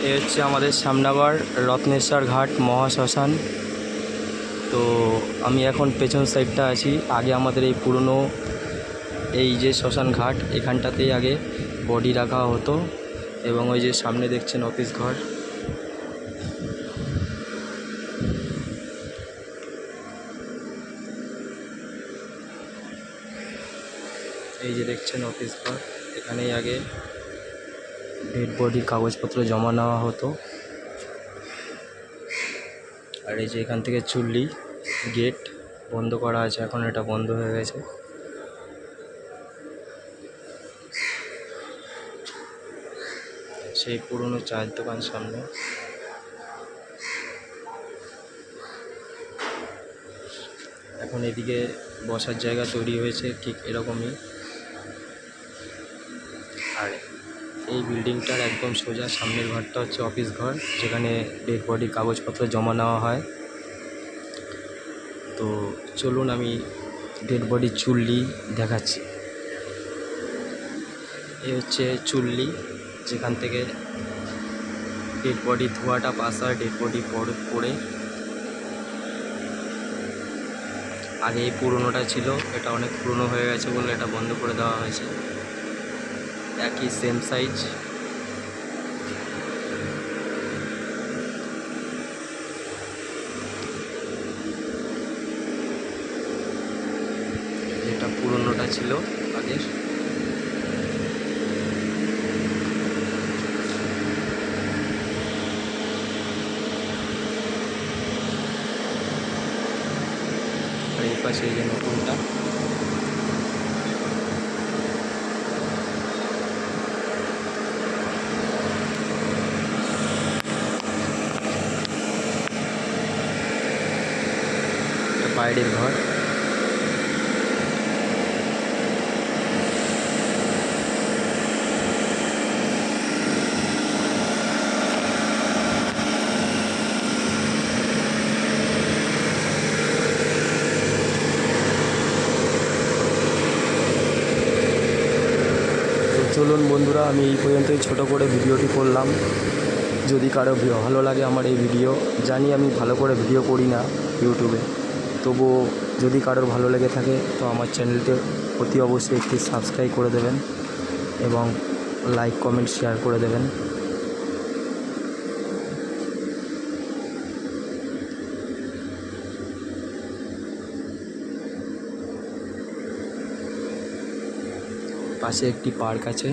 এই হচ্ছে আমাদের সামনাবার রত্নেশ্বর ঘাট মহাশ্মশান। তো আমি এখন পেছন সাইডটা আছি। আগে আমাদের এই পুরনো এই যে শ্মশান ঘাট, এখানটাতেই আগে বডি রাখা হতো। এবং ওই যে সামনে দেখছেন অফিস ঘর। এই যে দেখছেন অফিস ঘর, এখানেই আগে ডেড বডির কাগজপত্র জমা নেওয়া হতো। আর এই যে এখান থেকে চুল্লি, গেট বন্ধ করা আছে, এখন এটা বন্ধ হয়ে গেছে। সেই পুরনো চায়ের দোকান সামনে। এখন এদিকে বসার জায়গা তৈরি হয়েছে ঠিক এরকমই। আর এই বিল্ডিংটার একদম সোজা সামনের ঘরটা হচ্ছে অফিস ঘর, যেখানে ডেড বডির কাগজপত্র জমা নেওয়া হয়। তো চলুন আমি ডেড বডির চুল্লি দেখাচ্ছি। এই হচ্ছে চুল্লি, যেখান থেকে ডেড বডি ধোঁয়াটা পাস হয় ডেড বডি পড়ে। আগে এই পুরনোটা ছিল, এটা অনেক পুরনো হয়ে গেছে বলে এটা বন্ধ করে দেওয়া হয়েছে। একই সেম সাইজ। যেটা পুরনোটা ছিল আগের। আর এই পাশে এই যে নতুনটা। বাইরের ঘর। চলুন বন্ধুরা, আমি এই পর্যন্তই ছোট করে ভিডিওটি করলাম। যদি কারো ভালো লাগে আমার এই ভিডিও, জানি আমি ভালো করে ভিডিও করি না ইউটিউবে, তবুও যদি কারোর ভালো লেগে থাকে তো আমার চ্যানেলটি অতি অবশ্যই একটি সাবস্ক্রাইব করে দেবেন এবং লাইক কমেন্ট শেয়ার করে দেবেন। পাশে একটি পার্ক আছে।